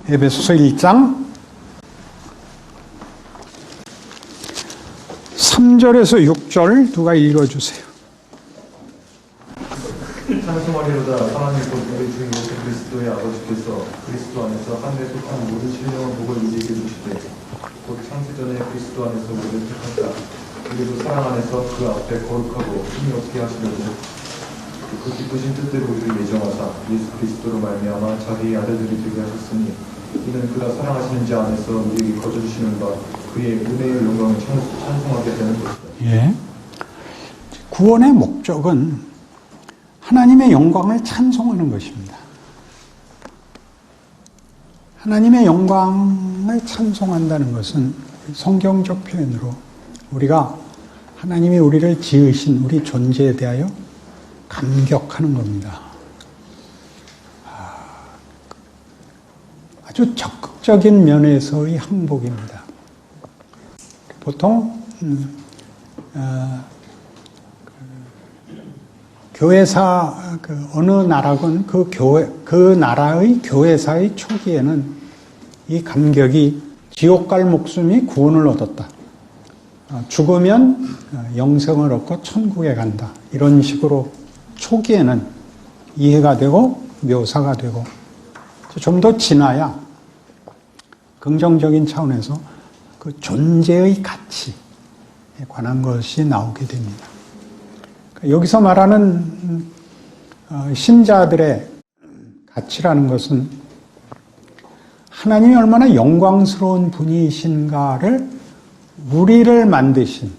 에베소서 1장 3절에서 6절 누가 읽어주세요. 찬송하리로다. 하나님 곧 우리 주 예수 그리스도의 아버지께서 그리스도 안에서 하늘에 속한 모든 신령한 복을 우리에게 주시되 곧 창세전에 그리스도 안에서 우리를 택하사 우리도 사랑 안에서 그 앞에 거룩하고 힘이 없게 하시려고 그 기쁘신 뜻대로 우리를 예정하사 예수 그리스도로 말미암아 자기의 아들들이 되게 하셨으니 이는 그가 사랑하시는 자 안에서 우리에게 거저주시는 바 그의 은혜의 영광을 찬송하게 되는 것이다. 예. 구원의 목적은 하나님의 영광을 찬송하는 것입니다. 하나님의 영광을 찬송한다는 것은 성경적 표현으로 우리가 하나님이 우리를 지으신 우리 존재에 대하여 감격하는 겁니다. 아주 적극적인 면에서의 항복입니다. 보통 교회사 어느 나라건 그 나라의 교회사의 초기에는 이 감격이 지옥 갈 목숨이 구원을 얻었다. 죽으면 영생을 얻고 천국에 간다. 이런 식으로 초기에는 이해가 되고 묘사가 되고 좀 더 지나야 긍정적인 차원에서 그 존재의 가치에 관한 것이 나오게 됩니다. 여기서 말하는 신자들의 가치라는 것은 하나님이 얼마나 영광스러운 분이신가를 우리를 만드신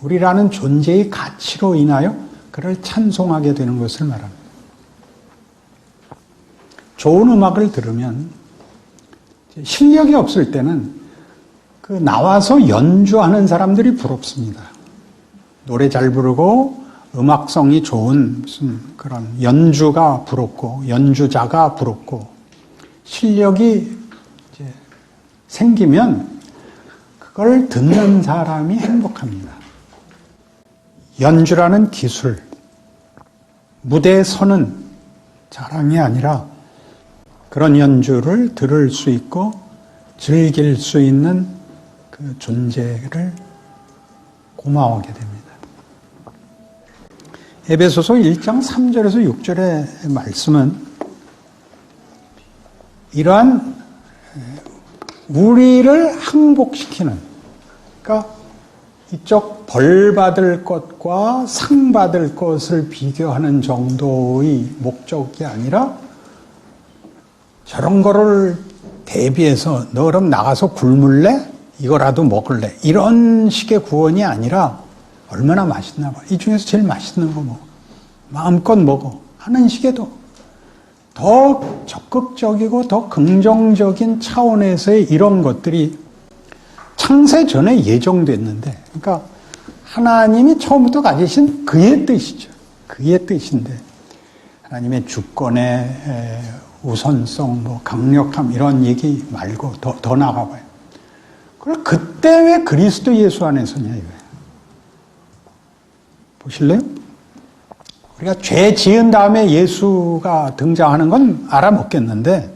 우리라는 존재의 가치로 인하여 그를 찬송하게 되는 것을 말합니다. 좋은 음악을 들으면 실력이 없을 때는 그 나와서 연주하는 사람들이 부럽습니다. 노래 잘 부르고 음악성이 좋은 무슨 그런 연주가 부럽고 연주자가 부럽고 실력이 이제 생기면 그걸 듣는 사람이 행복합니다. 연주라는 기술, 무대에 서는 자랑이 아니라 그런 연주를 들을 수 있고 즐길 수 있는 그 존재를 고마워하게 됩니다. 에베소서 1장 3절에서 6절의 말씀은 이러한 우리를 항복시키는, 그러니까 이쪽 벌 받을 것과 상 받을 것을 비교하는 정도의 목적이 아니라 저런 거를 대비해서 너 그럼 나가서 굶을래? 이거라도 먹을래? 이런 식의 구원이 아니라 얼마나 맛있나 봐. 이 중에서 제일 맛있는 거 먹어. 마음껏 먹어. 하는 식에도 더 적극적이고 더 긍정적인 차원에서의 이런 것들이 창세 전에 예정됐는데, 그러니까 하나님이 처음부터 가지신 그의 뜻이죠. 그의 뜻인데 하나님의 주권의 우선성, 뭐 강력함 이런 얘기 말고 더 나가봐요. 그럼 그때 왜 그리스도 예수 안에서냐 이거예요. 보실래요? 우리가 죄 지은 다음에 예수가 등장하는 건 알아먹겠는데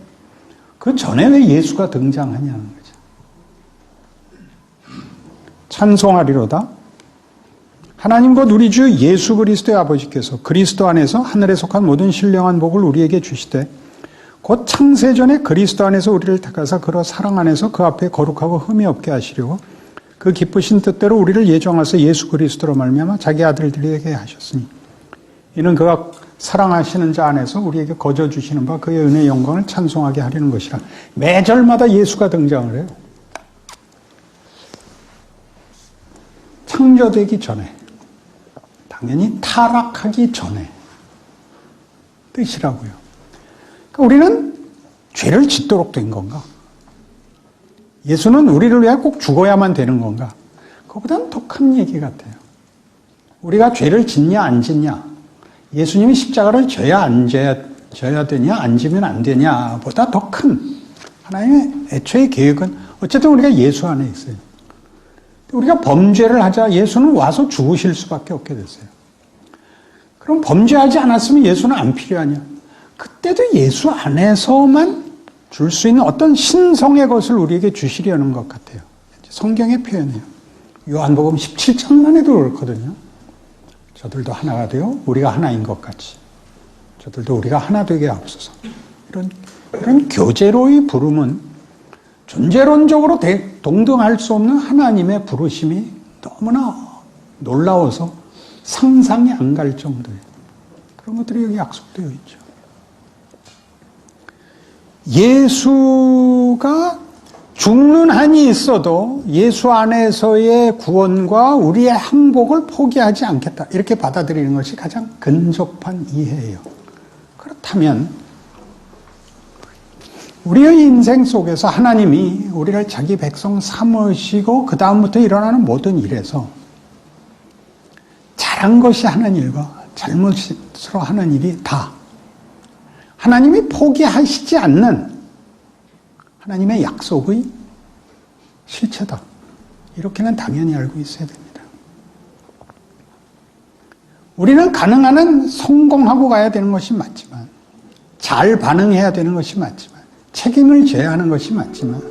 그 전에 왜 예수가 등장하냐는 거죠. 찬송하리로다. 하나님 곧 우리 주 예수 그리스도의 아버지께서 그리스도 안에서 하늘에 속한 모든 신령한 복을 우리에게 주시되 곧 창세전에 그리스도 안에서 우리를 택하사 그로 사랑 안에서 그 앞에 거룩하고 흠이 없게 하시려고 그 기쁘신 뜻대로 우리를 예정하사 예수 그리스도로 말미암아 자기 아들들에게 하셨으니 이는 그가 사랑하시는 자 안에서 우리에게 거저 주시는 바 그의 은혜의 영광을 찬송하게 하려는 것이라. 매절마다 예수가 등장을 해요. 창조되기 전에, 당연히 타락하기 전에 뜻이라고요. 그러니까 우리는 죄를 짓도록 된 건가? 예수는 우리를 위해 꼭 죽어야만 되는 건가? 그거보다는 더 큰 얘기 같아요. 우리가 죄를 짓냐 안 짓냐, 예수님이 십자가를 져야 안 져야 되냐 안 지면 안 되냐 보다 더 큰 하나님의 애초의 계획은 어쨌든 우리가 예수 안에 있어요. 우리가 범죄를 하자 예수는 와서 죽으실 수밖에 없게 됐어요. 그럼 범죄하지 않았으면 예수는 안 필요하냐? 그때도 예수 안에서만 줄 수 있는 어떤 신성의 것을 우리에게 주시려는 것 같아요. 성경의 표현이에요. 요한복음 17장만 해도 그렇거든요. 저들도 하나가 되어 우리가 하나인 것 같이 저들도 우리가 하나 되게 앞서서 이런 교제로의 부름은 존재론적으로 동등할 수 없는 하나님의 부르심이 너무나 놀라워서 상상이 안 갈 정도예요. 그런 것들이 여기 약속되어 있죠. 예수가 죽는 한이 있어도 예수 안에서의 구원과 우리의 항복을 포기하지 않겠다. 이렇게 받아들이는 것이 가장 근접한 이해예요. 그렇다면 우리의 인생 속에서 하나님이 우리를 자기 백성 삼으시고 그 다음부터 일어나는 모든 일에서 잘한 것이 하는 일과 잘못으로 하는 일이 다 하나님이 포기하시지 않는 하나님의 약속의 실체다. 이렇게는 당연히 알고 있어야 됩니다. 우리는 가능한 한 성공하고 가야 되는 것이 맞지만, 잘 반응해야 되는 것이 맞지만, 책임을 져야 하는 것이 맞지만,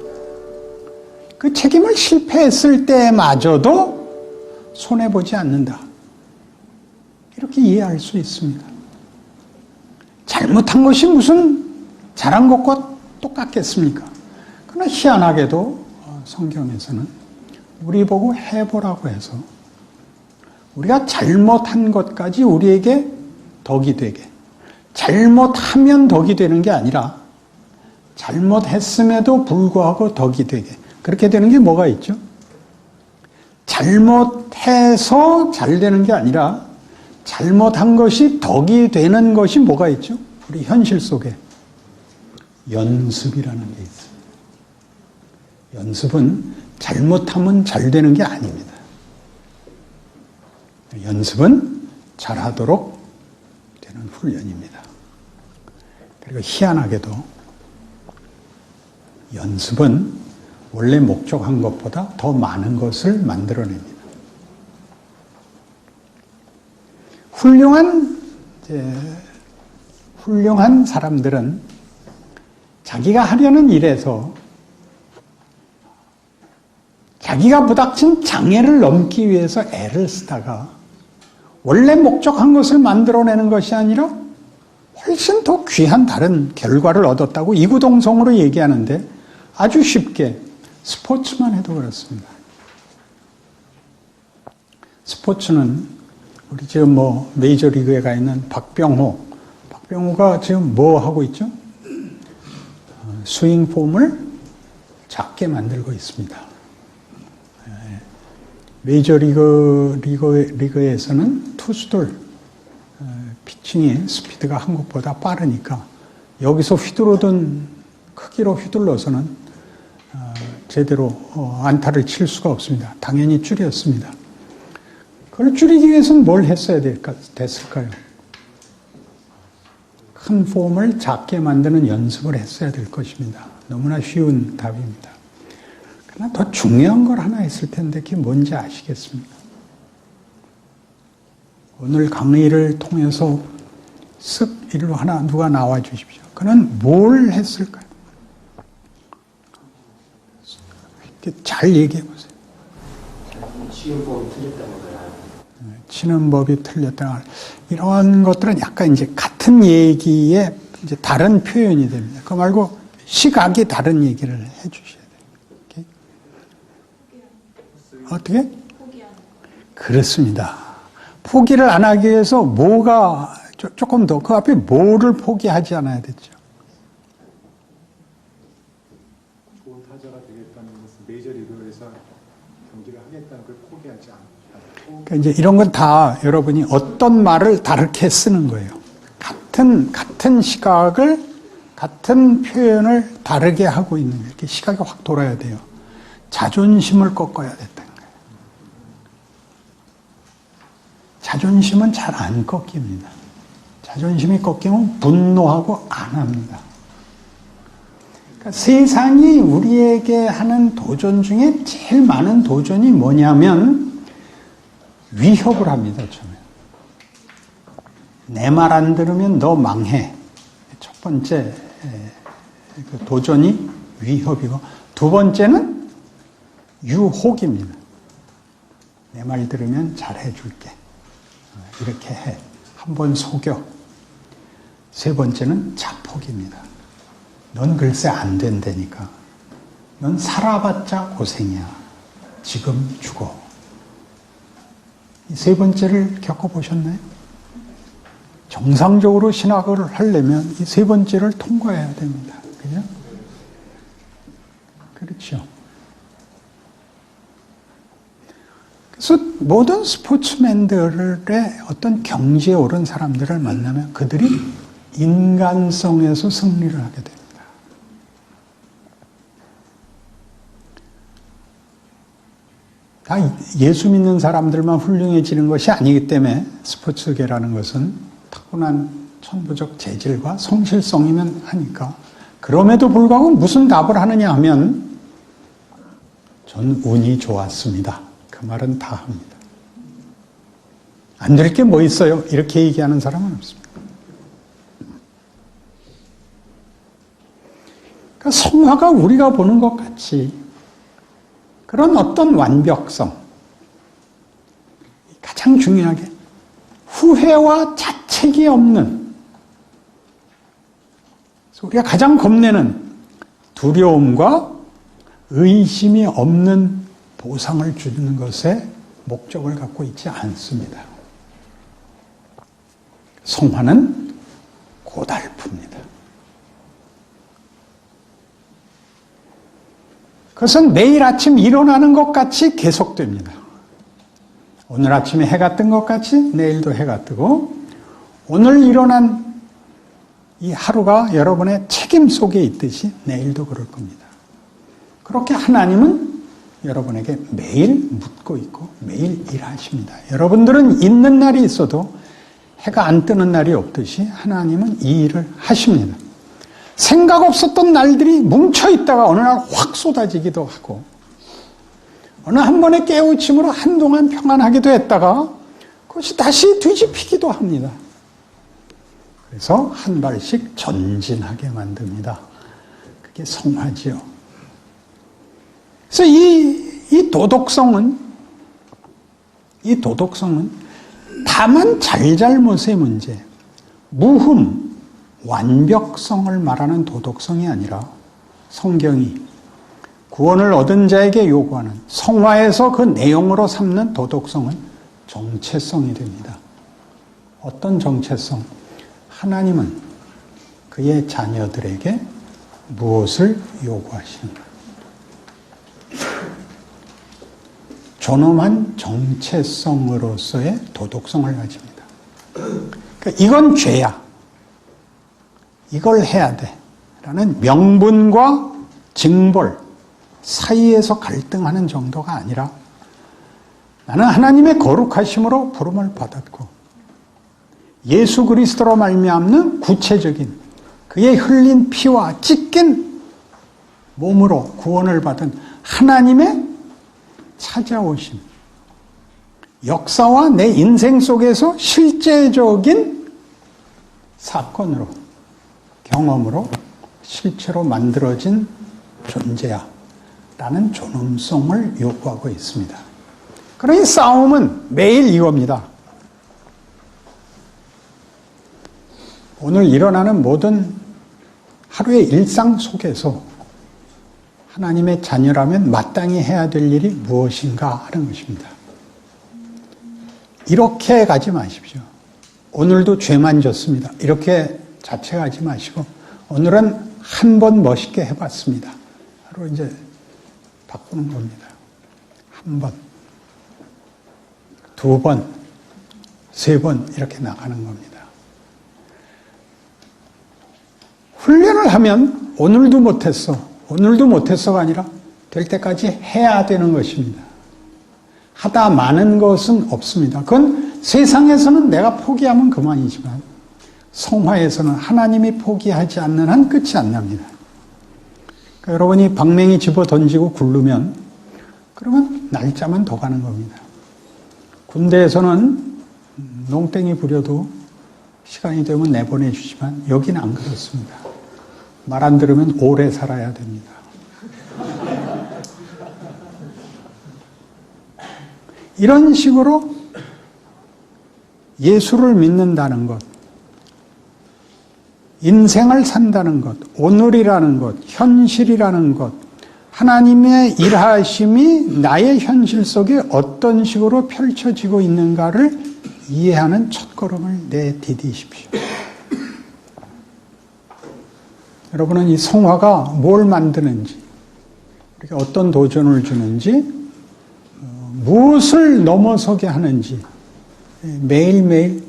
그 책임을 실패했을 때마저도 손해보지 않는다. 이렇게 이해할 수 있습니다. 잘못한 것이 무슨 잘한 것과 똑같겠습니까? 그러나 희한하게도 성경에서는 우리 보고 해보라고 해서 우리가 잘못한 것까지 우리에게 덕이 되게, 잘못하면 덕이 되는 게 아니라 잘못했음에도 불구하고 덕이 되게, 그렇게 되는 게 뭐가 있죠? 잘못해서 잘 되는 게 아니라 잘못한 것이 덕이 되는 것이 뭐가 있죠? 우리 현실 속에 연습이라는 게 있어요. 연습은 잘못하면 잘 되는 게 아닙니다. 연습은 잘하도록 되는 훈련입니다. 그리고 희한하게도 연습은 원래 목적한 것보다 더 많은 것을 만들어냅니다. 훌륭한 사람들은 자기가 하려는 일에서 자기가 부닥친 장애를 넘기 위해서 애를 쓰다가 원래 목적한 것을 만들어내는 것이 아니라 훨씬 더 귀한 다른 결과를 얻었다고 이구동성으로 얘기하는데 아주 쉽게 스포츠만 해도 그렇습니다. 스포츠는 우리 지금 메이저리그에 가 있는 박병호가 지금 뭐 하고 있죠? 스윙 폼을 작게 만들고 있습니다. 메이저리그에서는 투수들 피칭의 스피드가 한국보다 빠르니까 여기서 크기로 휘둘러서는 제대로 안타를 칠 수가 없습니다. 당연히 줄였습니다. 그걸 줄이기 위해서는 뭘 했어야 됐을까요? 큰 폼을 작게 만드는 연습을 했어야 될 것입니다. 너무나 쉬운 답입니다. 그러나 더 중요한 걸 하나 했을 텐데 그게 뭔지 아시겠습니까? 오늘 강의를 통해서 쓱 일로 누가 나와 주십시오. 그는 뭘 했을까요? 잘 얘기해 보세요. 치는 법이 틀렸다는 거야. 치는 법이 틀렸다. 이런 것들은 약간 이제 같은 얘기에 이제 다른 표현이 됩니다. 그 말고 시각이 다른 얘기를 해 주셔야 돼요. 어떻게? 그렇습니다. 포기를 안 하기 위해서 뭐가 조금 더 그 앞에 뭐를 포기하지 않아야 됐죠. 좋은 타자가 되겠다는 것은 메이저리그에서 경기를 하겠다는 걸 포기하지 않고. 그러니까 이제 이런 건 다 여러분이 어떤 말을 다르게 쓰는 거예요. 같은 시각을 같은 표현을 다르게 하고 있는 거예요. 이렇게 시각이 확 돌아야 돼요. 자존심을 꺾어야 됐다는 거예요. 자존심은 잘 안 꺾입니다. 자존심이 꺾이면 분노하고 안 합니다. 그러니까 세상이 우리에게 하는 도전 중에 제일 많은 도전이 뭐냐면 위협을 합니다. 처음에. 내 말 안 들으면 너 망해. 첫 번째 그 도전이 위협이고, 두 번째는 유혹입니다. 내 말 들으면 잘해줄게. 이렇게 해. 한번 속여. 세 번째는 자폭입니다. 넌 글쎄 안 된다니까. 넌 살아봤자 고생이야. 지금 죽어. 이 세 번째를 겪어보셨나요? 정상적으로 신학을 하려면 이 세 번째를 통과해야 됩니다. 그죠? 그렇죠. 그래서 모든 스포츠맨들의 어떤 경지에 오른 사람들을 만나면 그들이 인간성에서 승리를 하게 됩니다. 다 예수 믿는 사람들만 훌륭해지는 것이 아니기 때문에 스포츠계라는 것은 타고난 천부적 재질과 성실성이면 하니까. 그럼에도 불구하고 무슨 답을 하느냐 하면 전 운이 좋았습니다. 그 말은 다 합니다. 안 될 게 뭐 있어요? 이렇게 얘기하는 사람은 없습니다. 그러니까 성화가 우리가 보는 것 같이 그런 어떤 완벽성, 가장 중요하게 후회와 자책이 없는, 우리가 가장 겁내는 두려움과 의심이 없는 보상을 주는 것에 목적을 갖고 있지 않습니다. 성화는 고달픕니다. 그것은 매일 아침 일어나는 것 같이 계속됩니다. 오늘 아침에 해가 뜬 것 같이 내일도 해가 뜨고, 오늘 일어난 이 하루가 여러분의 책임 속에 있듯이 내일도 그럴 겁니다. 그렇게 하나님은 여러분에게 매일 묻고 있고 매일 일하십니다. 여러분들은 있는 날이 있어도 해가 안 뜨는 날이 없듯이 하나님은 이 일을 하십니다. 생각 없었던 날들이 뭉쳐있다가 어느 날 확 쏟아지기도 하고, 어느 한 번의 깨우침으로 한동안 평안하기도 했다가 그것이 다시 뒤집히기도 합니다. 그래서 한 발씩 전진하게 만듭니다. 그게 성화지요. 그래서 이 도덕성은 다만 잘잘못의 문제, 무흠, 완벽성을 말하는 도덕성이 아니라 성경이 구원을 얻은 자에게 요구하는 성화에서 그 내용으로 삼는 도덕성은 정체성이 됩니다. 어떤 정체성? 하나님은 그의 자녀들에게 무엇을 요구하시는가? 존엄한 정체성으로서의 도덕성을 가집니다. 그러니까 이건 죄야. 이걸 해야 돼. 라는 명분과 징벌 사이에서 갈등하는 정도가 아니라, 나는 하나님의 거룩하심으로 부름을 받았고 예수 그리스도로 말미암는 구체적인 그의 흘린 피와 찢긴 몸으로 구원을 받은 하나님의 찾아오심, 역사와 내 인생 속에서 실제적인 사건으로, 경험으로 실체로 만들어진 존재야 라는 존엄성을 요구하고 있습니다. 그러니 싸움은 매일 이겁니다. 오늘 일어나는 모든 하루의 일상 속에서 하나님의 자녀라면 마땅히 해야 될 일이 무엇인가 하는 것입니다. 이렇게 가지 마십시오. 오늘도 죄만 졌습니다. 이렇게 자책하지 마시고, 오늘은 한 번 멋있게 해봤습니다. 바로 이제 바꾸는 겁니다. 한 번, 두 번, 세 번 이렇게 나가는 겁니다. 훈련을 하면 오늘도 못했어가 아니라 될 때까지 해야 되는 것입니다. 하다 마는 것은 없습니다. 그건 세상에서는 내가 포기하면 그만이지만 성화에서는 하나님이 포기하지 않는 한 끝이 안 납니다. 그러니까 여러분이 방맹이 집어 던지고 굴르면 그러면 날짜만 더 가는 겁니다. 군대에서는 농땡이 부려도 시간이 되면 내보내주지만 여기는 안 그렇습니다. 말 안 들으면 오래 살아야 됩니다. 이런 식으로 예수를 믿는다는 것, 인생을 산다는 것, 오늘이라는 것, 현실이라는 것, 하나님의 일하심이 나의 현실 속에 어떤 식으로 펼쳐지고 있는가를 이해하는 첫걸음을 내디디십시오. 여러분은 이 성화가 뭘 만드는지, 우리가 어떤 도전을 주는지, 무엇을 넘어서게 하는지 매일매일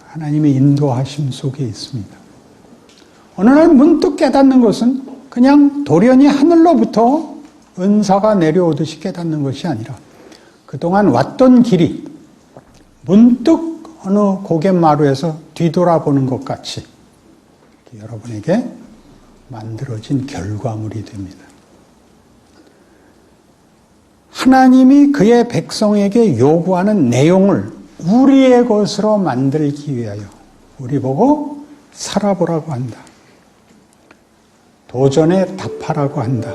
하나님의 인도하심 속에 있습니다. 어느 날 문득 깨닫는 것은 그냥 돌연히 하늘로부터 은사가 내려오듯이 깨닫는 것이 아니라 그동안 왔던 길이 문득 어느 고갯마루에서 뒤돌아보는 것 같이 여러분에게 만들어진 결과물이 됩니다. 하나님이 그의 백성에게 요구하는 내용을 우리의 것으로 만들기 위하여 우리 보고 살아보라고 한다. 도전에 답하라고 한다.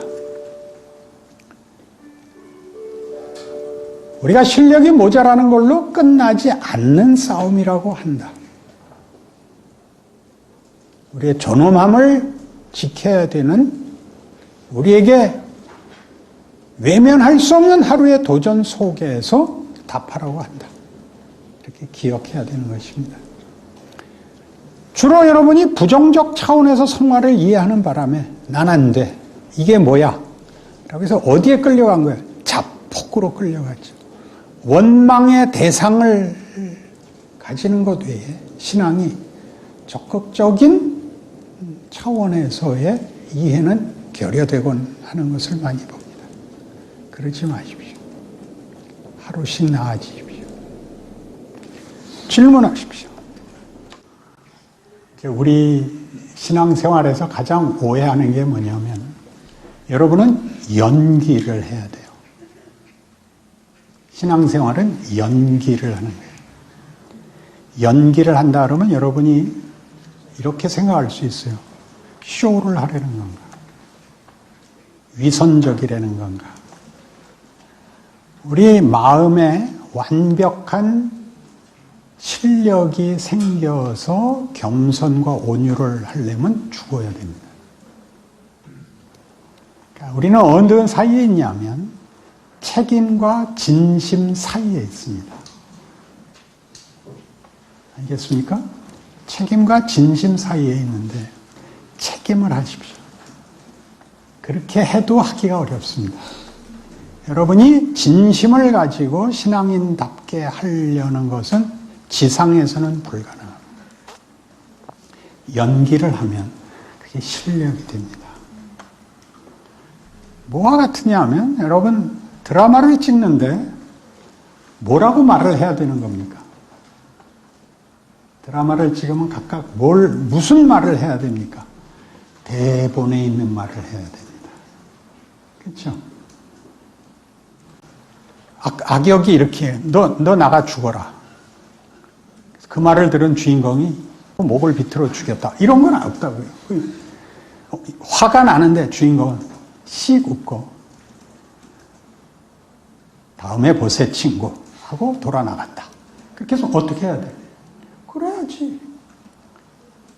우리가 실력이 모자라는 걸로 끝나지 않는 싸움이라고 한다. 우리의 존엄함을 지켜야 되는, 우리에게 외면할 수 없는 하루의 도전 속에서 답하라고 한다. 이렇게 기억해야 되는 것입니다. 주로 여러분이 부정적 차원에서 성화를 이해하는 바람에 난 안 돼. 이게 뭐야? 라고 해서 어디에 끌려간 거야? 자폭으로 끌려갔죠. 원망의 대상을 가지는 것 외에 신앙이 적극적인 차원에서의 이해는 결여되곤 하는 것을 많이 봅니다. 그러지 마십시오. 하루씩 나아지십시오. 질문하십시오. 우리 신앙생활에서 가장 오해하는 게 뭐냐면 여러분은 연기를 해야 돼요. 신앙생활은 연기를 하는 거예요. 연기를 한다 그러면 여러분이 이렇게 생각할 수 있어요. 쇼를 하려는 건가? 위선적이라는 건가? 우리 마음에 완벽한 실력이 생겨서 겸손과 온유를 하려면 죽어야 됩니다. 그러니까 우리는 어느 사이에 있냐면 책임과 진심 사이에 있습니다. 알겠습니까? 책임과 진심 사이에 있는데 책임을 하십시오. 그렇게 해도 하기가 어렵습니다. 여러분이 진심을 가지고 신앙인답게 하려는 것은 지상에서는 불가능합니다. 연기를 하면 그게 실력이 됩니다. 뭐와 같으냐 하면 여러분 드라마를 찍는데 뭐라고 말을 해야 되는 겁니까? 드라마를 찍으면 각각 무슨 말을 해야 됩니까? 대본에 있는 말을 해야 됩니다. 그렇죠? 악역이 이렇게 너 나가 죽어라. 그 말을 들은 주인공이 목을 비틀어 죽였다. 이런 건 없다고요. 화가 나는데 주인공은 씩 웃고 다음에 보세 친구 하고 돌아 나갔다. 그렇게 해서 어떻게 해야 돼?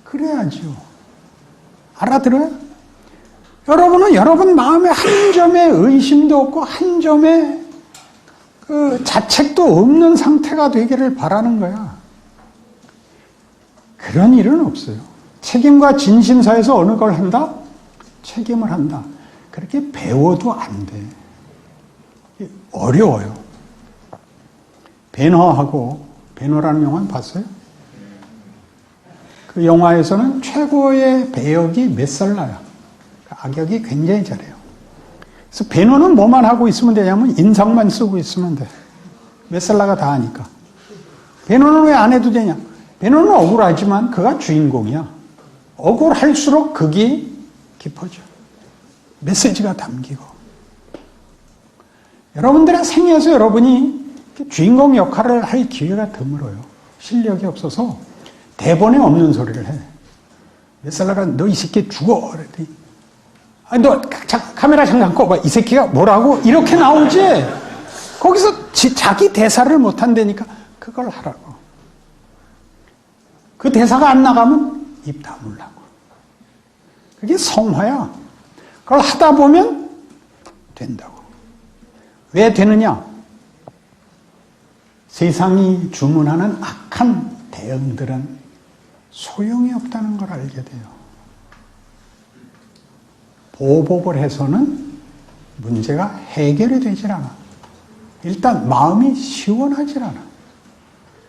그래야지요. 알아들어요? 여러분은 여러분 마음에 한 점의 의심도 없고 한 점의 그 자책도 없는 상태가 되기를 바라는 거야. 그런 일은 없어요. 책임과 진심 사이에서 어느 걸 한다? 책임을 한다. 그렇게 배워도 안 돼. 어려워요. 배너라는 영화는 봤어요? 그 영화에서는 최고의 배역이 메살라야. 악역이 굉장히 잘해요. 그래서 배너는 뭐만 하고 있으면 되냐면 인상만 쓰고 있으면 돼. 메살라가 다 하니까. 배너는 왜 안 해도 되냐? 배너는 억울하지만 그가 주인공이야. 억울할수록 극이 깊어져. 메시지가 담기고. 여러분들의 생애에서 여러분이 주인공 역할을 할 기회가 드물어요. 실력이 없어서 대본에 없는 소리를 해. 몇 살 나가 너 이 새끼 죽어. 그랬더니 너 카메라 잠깐 꺼봐. 이 새끼가 뭐라고? 이렇게 나오지. 거기서 자기 대사를 못한다니까 그걸 하라고. 그 대사가 안 나가면 입 다물라고. 그게 성화야. 그걸 하다 보면 된다고. 왜 되느냐? 세상이 주문하는 악한 대응들은 소용이 없다는 걸 알게 돼요. 보복을 해서는 문제가 해결이 되질 않아. 일단 마음이 시원하질 않아.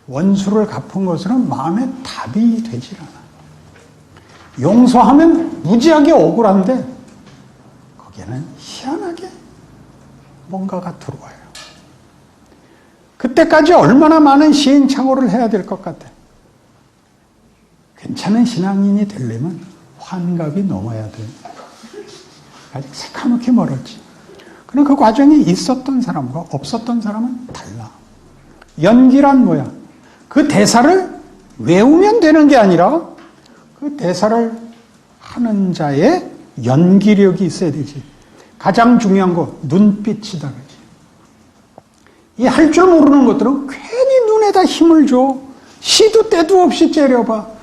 원수를 갚은 것으로는 마음의 답이 되질 않아. 용서하면 무지하게 억울한데 거기에는 희한하게 뭔가가 들어와요. 그때까지 얼마나 많은 시행착오를 해야 될 것 같아. 괜찮은 신앙인이 되려면 환갑이 넘어야 돼. 아직 새카맣게 멀었지. 그럼 그 과정이 있었던 사람과 없었던 사람은 달라. 연기란 뭐야? 그 대사를 외우면 되는 게 아니라 그 대사를 하는 자의 연기력이 있어야 되지. 가장 중요한 거 눈빛이다 그러지. 이 할 줄 모르는 것들은 괜히 눈에다 힘을 줘. 시도 때도 없이 째려봐.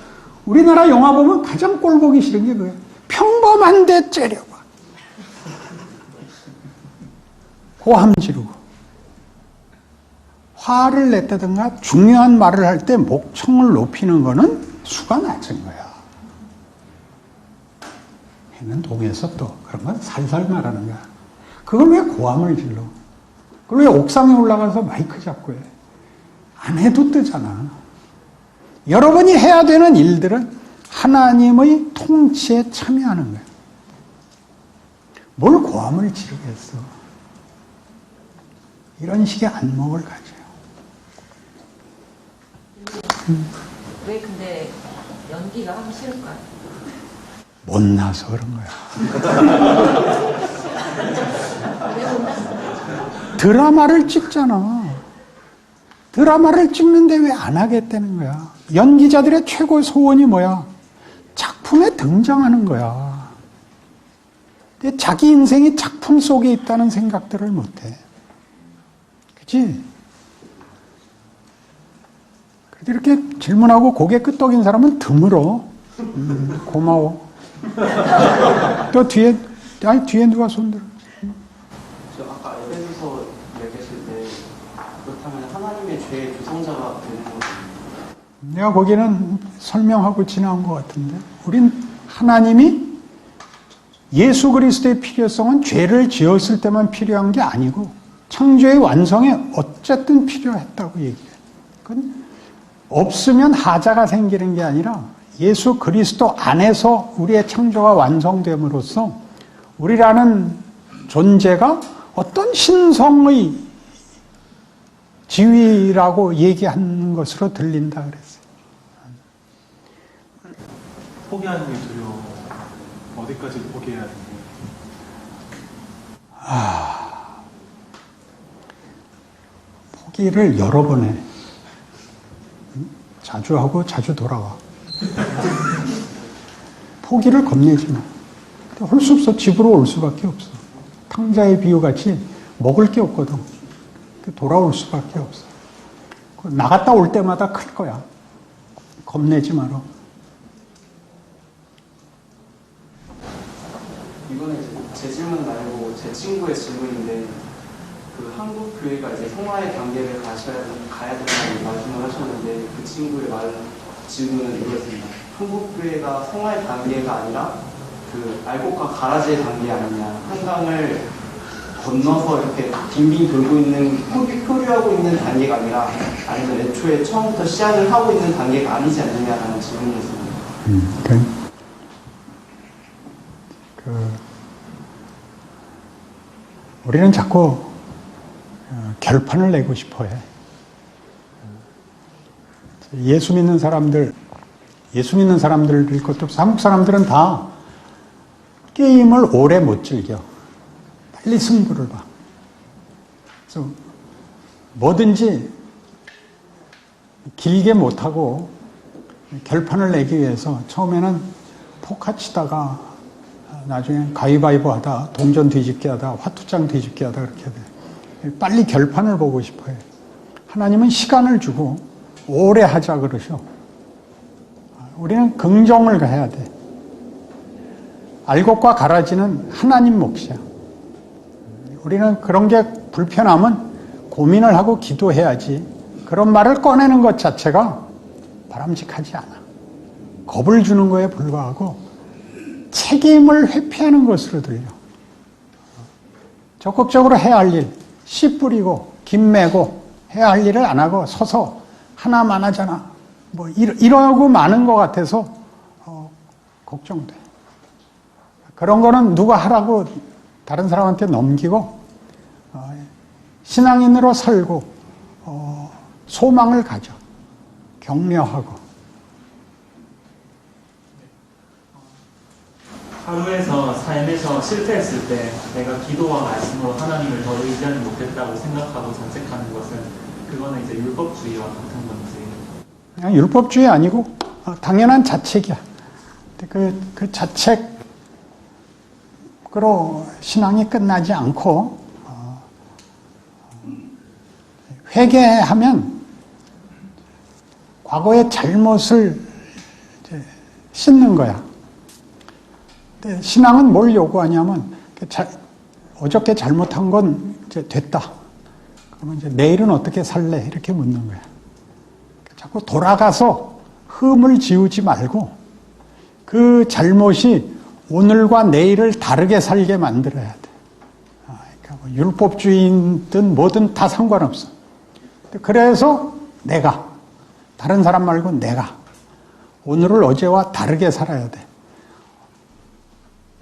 우리나라 영화 보면 가장 꼴 보기 싫은 게 그거야. 평범한데 째려봐. 고함 지르고. 화를 냈다든가 중요한 말을 할 때 목청을 높이는 거는 수가 낮은 거야. 해는 동에서 또 그런 건 살살 말하는 거야. 그걸 왜 고함을 질러? 그걸 왜 옥상에 올라가서 마이크 잡고 해? 안 해도 뜨잖아. 여러분이 해야 되는 일들은 하나님의 통치에 참여하는 거야. 뭘 고함을 지르겠어? 이런 식의 안목을 가져요. 왜 근데 연기가 하기 싫을까요? 못나서 그런 거야. 왜 못났어요? 드라마를 찍잖아. 드라마를 찍는데 왜 안 하겠다는 거야? 연기자들의 최고의 소원이 뭐야? 작품에 등장하는 거야. 근데 자기 인생이 작품 속에 있다는 생각들을 못해. 그치? 그래도 이렇게 질문하고 고개 끄덕인 사람은 드물어. 고마워. 또 뒤에 누가 손들어? 저 아까 에베소서 얘기했을 때 그렇다면 하나님의 죄의 조성자가 되는 거죠. 내가 거기는 설명하고 지나온 것 같은데, 우린 하나님이 예수 그리스도의 필요성은 죄를 지었을 때만 필요한 게 아니고 창조의 완성에 어쨌든 필요했다고 얘기해. 그건 없으면 하자가 생기는 게 아니라 예수 그리스도 안에서 우리의 창조가 완성됨으로써 우리라는 존재가 어떤 신성의 지위라고 얘기하는 것으로 들린다 그랬어요. 포기하는 게 두려워. 어디까지 포기해야 되는 포기를 여러 번 해. 자주 하고 자주 돌아와. 포기를 겁내지 마. 할 수 없어. 집으로 올 수밖에 없어. 탕자의 비유같이 먹을 게 없거든. 돌아올 수밖에 없어. 나갔다 올 때마다 클 거야. 겁내지 마라. 이거는 제 질문 말고 제 친구의 질문인데, 그 한국 교회가 이제 성화의 단계를 가야 된다는 말씀을 하셨는데, 그 친구의 질문은 이거였습니다. 한국 교회가 성화의 단계가 아니라 그 알곡과 가라지의 단계 아니냐, 한강을 건너서 이렇게 빙빙 돌고 있는, 표류하고 있는 단계가 아니라, 아니면 애초에 처음부터 시작을 하고 있는 단계가 아니지 않느냐라는 질문이었습니다. 우리는 자꾸 결판을 내고 싶어 해. 예수 믿는 사람들 것도 한국 사람들은 다 게임을 오래 못 즐겨. 빨리 승부를 봐. 그래서 뭐든지 길게 못하고 결판을 내기 위해서 처음에는 포카 치다가 나중에 가위바위보 하다, 동전 뒤집기 하다, 화투장 뒤집기 하다 그렇게 돼. 빨리 결판을 보고 싶어요. 하나님은 시간을 주고 오래 하자 그러셔. 우리는 긍정을 해야 돼. 알곡과 가라지는 하나님 몫이야. 우리는 그런 게 불편하면 고민을 하고 기도해야지. 그런 말을 꺼내는 것 자체가 바람직하지 않아. 겁을 주는 거에 불과하고 책임을 회피하는 것으로 들려. 적극적으로 해야 할 일, 씨 뿌리고 김 매고 해야 할 일을 안 하고 서서 하나만 하잖아. 뭐 이러고 마는 것 같아서 걱정돼. 그런 거는 누가 하라고 다른 사람한테 넘기고 신앙인으로 살고 소망을 가져. 격려하고. 하루에서 삶에서 실패했을 때 내가 기도와 말씀으로 하나님을 더 의지하지 못했다고 생각하고 자책하는 것은 그거는 이제 율법주의와 같은 건지. 그냥 율법주의 아니고 당연한 자책이야. 그 자책으로 신앙이 끝나지 않고 회개하면 과거의 잘못을 이제 씻는 거야. 근데 신앙은 뭘 요구하냐면 어저께 잘못한 건 이제 됐다. 그러면 이제 내일은 어떻게 살래? 이렇게 묻는 거야. 자꾸 돌아가서 흠을 지우지 말고 그 잘못이 오늘과 내일을 다르게 살게 만들어야 돼. 그러니까 뭐 율법주의든 뭐든 다 상관없어. 그래서 내가, 다른 사람 말고 내가 오늘을 어제와 다르게 살아야 돼.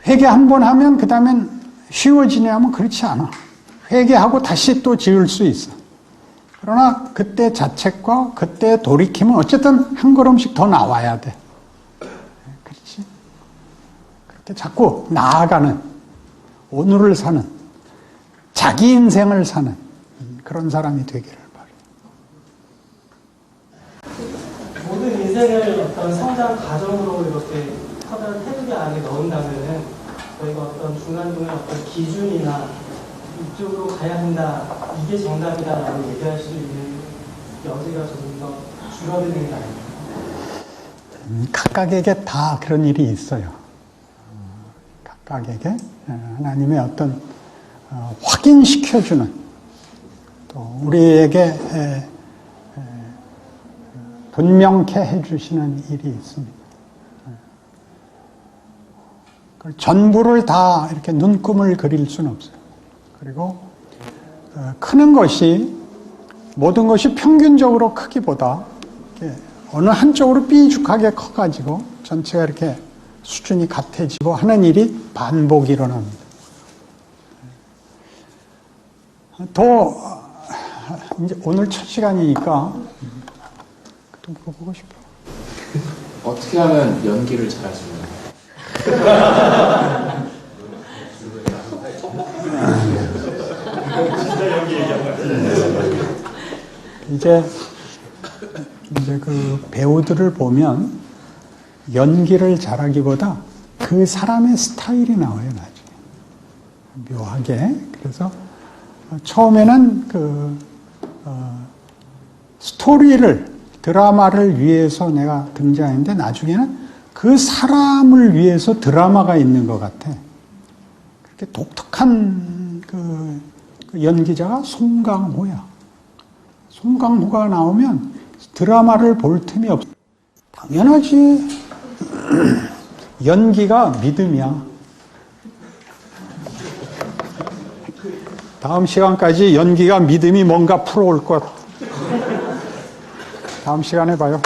회개 한 번 하면 그 다음엔 쉬워지냐 하면 그렇지 않아. 회개하고 다시 또 지을 수 있어. 그러나 그때 자책과 그때 돌이킴은 어쨌든 한 걸음씩 더 나와야 돼. 그렇지? 그렇게 자꾸 나아가는, 오늘을 사는, 자기 인생을 사는 그런 사람이 되기를 바래. 모든 인생을 어떤 성장 과정으로 이렇게 커다란 테두리 안에 넣은다면은 저희가 어떤 중간중간 어떤 기준이나 이쪽으로 가야 한다, 이게 정답이다라고 얘기할 수 있는 여지가 조금 더 줄어드는 게 아닙니까? 각각에게 다 그런 일이 있어요. 각각에게 하나님의 어떤 확인시켜주는, 또 우리에게 분명케 해주시는 일이 있습니다. 전부를 다 이렇게 눈금을 그릴 수는 없어요. 그리고 크는 것이, 모든 것이 평균적으로 크기보다 이렇게 어느 한쪽으로 삐죽하게 커가지고 전체가 이렇게 수준이 같아지고 하는 일이 반복이 일어납니다. 더 이제 오늘 첫 시간이니까 또 물어보고 싶어. 어떻게 하면 연기를 잘할 수 있나요? 이제 그 배우들을 보면 연기를 잘하기보다 그 사람의 스타일이 나와요, 나중에. 묘하게. 그래서 처음에는 스토리를, 드라마를 위해서 내가 등장했는데 나중에는 그 사람을 위해서 드라마가 있는 것 같아. 그렇게 독특한 그 연기자가 송강호야. 송강호가 나오면 드라마를 볼 틈이 없어. 당연하지. 연기가 믿음이야. 다음 시간까지 연기가 믿음이 뭔가 풀어올 것. 다음 시간에 봐요.